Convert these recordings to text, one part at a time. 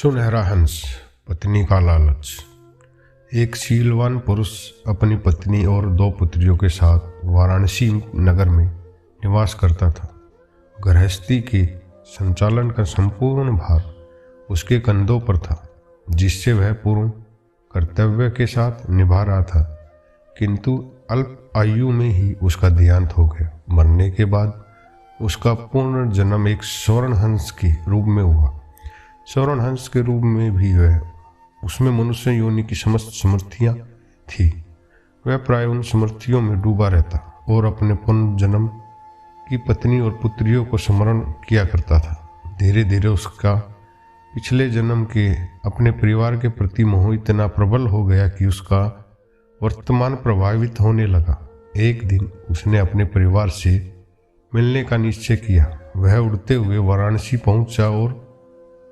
सुनहरा हंस, पत्नी का लालच। एक शीलवान पुरुष अपनी पत्नी और 2 पुत्रियों के साथ वाराणसी नगर में निवास करता था। गृहस्थी के संचालन का संपूर्ण भार उसके कंधों पर था, जिससे वह पूर्ण कर्तव्य के साथ निभा रहा था। किंतु अल्प आयु में ही उसका देहांत हो गया। मरने के बाद उसका पुनर्जन्म एक स्वर्ण हंस के रूप में हुआ। स्वर्ण हंस के रूप में भी वह उसमें मनुष्य योनि की समस्त समृद्धियाँ थी। वह प्राय उन समृद्धियों में डूबा रहता और अपने पुनर्जन्म की पत्नी और पुत्रियों को स्मरण किया करता था। धीरे धीरे उसका पिछले जन्म के अपने परिवार के प्रति मोह इतना प्रबल हो गया कि उसका वर्तमान प्रभावित होने लगा। एक दिन उसने अपने परिवार से मिलने का निश्चय किया। वह उड़ते हुए वाराणसी पहुंचा और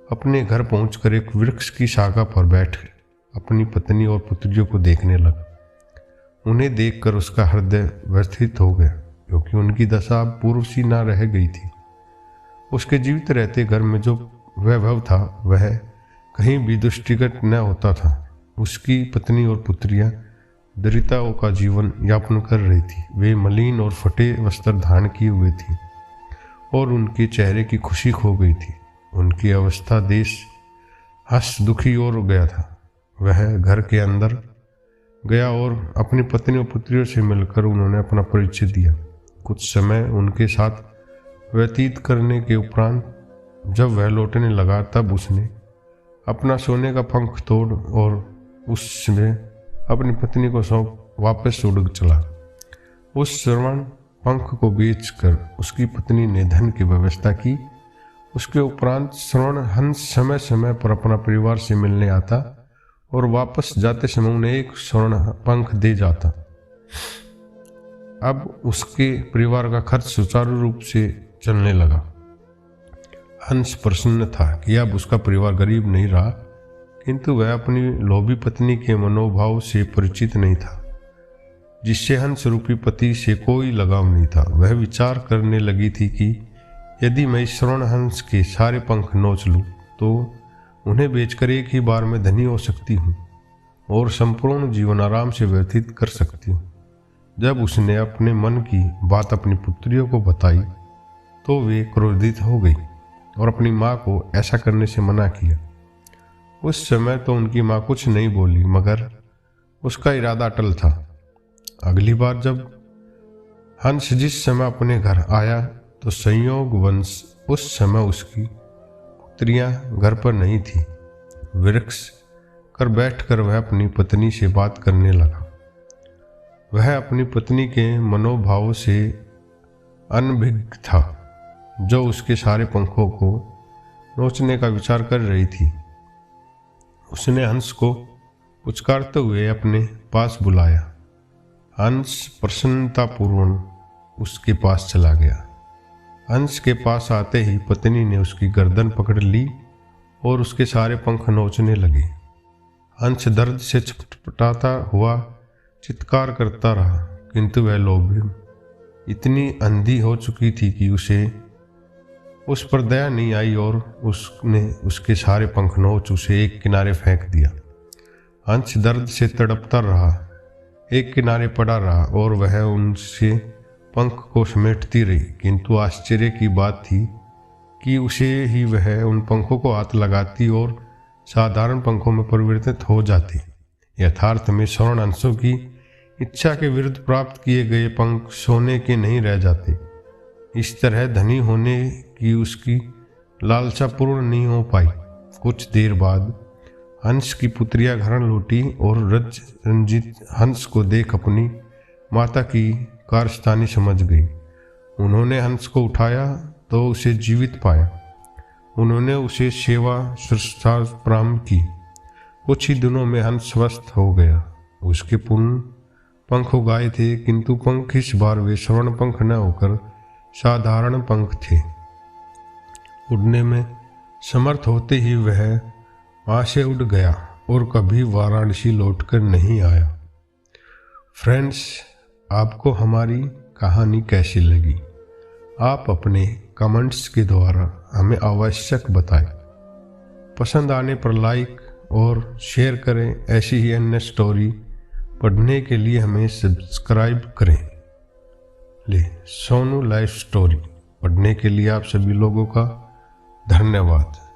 अपने घर पहुंचकर एक वृक्ष की शाखा पर बैठ अपनी पत्नी और पुत्रियों को देखने लगा। उन्हें देखकर उसका हृदय व्यथित हो गया, क्योंकि उनकी दशा अब पूर्व सी न रह गई थी। उसके जीवित रहते घर में जो वैभव था वह कहीं भी दृष्टिगत न होता था। उसकी पत्नी और पुत्रियां दरिद्रताओं का जीवन यापन कर रही थी। वे मलिन और फटे वस्त्र धारण किए हुए थी और उनके चेहरे की खुशी खो गई थी। उनकी अवस्था देश हंस दुखी और गया था। वह घर के अंदर गया और अपनी पत्नी और पुत्रियों से मिलकर उन्होंने अपना परिचय दिया। कुछ समय उनके साथ व्यतीत करने के उपरांत जब वह लौटने लगा, तब उसने अपना सोने का पंख तोड़ और उसमें अपनी पत्नी को सौंप वापस उड़ चला। उस स्वर्ण पंख को बेचकर उसकी पत्नी ने धन की व्यवस्था की। उसके उपरांत स्वर्ण हंस समय समय पर अपना परिवार से मिलने आता और वापस जाते समय उन्हें एक स्वर्ण पंख दे जाता। अब उसके परिवार का खर्च सुचारू रूप से चलने लगा। हंस प्रसन्न था कि अब उसका परिवार गरीब नहीं रहा, किंतु वह अपनी लोभी पत्नी के मनोभाव से परिचित नहीं था, जिससे हंस रूपी पति से कोई लगाव नहीं था। वह विचार करने लगी थी कि यदि मैं इस स्वर्ण हंस के सारे पंख नोच लूं तो उन्हें बेचकर एक ही बार में धनी हो सकती हूँ और संपूर्ण जीवन आराम से व्यतीत कर सकती हूँ। जब उसने अपने मन की बात अपनी पुत्रियों को बताई तो वे क्रोधित हो गई और अपनी माँ को ऐसा करने से मना किया। उस समय तो उनकी माँ कुछ नहीं बोली, मगर उसका इरादा अटल था। अगली बार जब हंस जिस समय अपने घर आया तो संयोगवश उस समय उसकी पुत्रियां घर पर नहीं थी। वृक्ष कर बैठकर वह अपनी पत्नी से बात करने लगा। वह अपनी पत्नी के मनोभाव से अनभिज्ञ था, जो उसके सारे पंखों को नोचने का विचार कर रही थी। उसने हंस को पुचकारते हुए अपने पास बुलाया। हंस प्रसन्नतापूर्वक उसके पास चला गया। हंस के पास आते ही पत्नी ने उसकी गर्दन पकड़ ली और उसके सारे पंख नोचने लगे। हंस दर्द से छटपटाता हुआ चित्कार करता रहा, किंतु वह लोभी इतनी अंधी हो चुकी थी कि उसे उस पर दया नहीं आई और उसने उसके सारे पंख नोच उसे एक किनारे फेंक दिया। हंस दर्द से तड़पता रहा, एक किनारे पड़ा रहा और वह उनसे पंख को समेटती रही। किंतु आश्चर्य की बात थी कि उसे ही वह उन पंखों को हाथ लगाती और साधारण पंखों में परिवर्तित हो जाती। यथार्थ में स्वर्ण हंसों की इच्छा के विरुद्ध प्राप्त किए गए पंख सोने के नहीं रह जाते। इस तरह धनी होने की उसकी लालसा पूर्ण नहीं हो पाई। कुछ देर बाद हंस की पुत्रियां घर लौटी और रज रंजित हंस को देख अपनी माता की कारस्तानी समझ गई। उन्होंने हंस को उठाया तो उसे जीवित पाया। उन्होंने उसे सेवा शुश्रूषा प्रारंभ की। कुछ ही दिनों में हंस स्वस्थ हो गया। उसके पूर्ण पंख उगाए थे, किंतु पंख इस बार वे स्वर्ण पंख न होकर साधारण पंख थे। उड़ने में समर्थ होते ही वह वहाँ से उड़ गया और कभी वाराणसी लौटकर नहीं आया। फ्रेंड्स, आपको हमारी कहानी कैसी लगी? आप अपने कमेंट्स के द्वारा हमें आवश्यक बताएं। पसंद आने पर लाइक और शेयर करें। ऐसी ही अन्य स्टोरी पढ़ने के लिए हमें सब्सक्राइब करें। सोनू लाइफ स्टोरी पढ़ने के लिए आप सभी लोगों का धन्यवाद।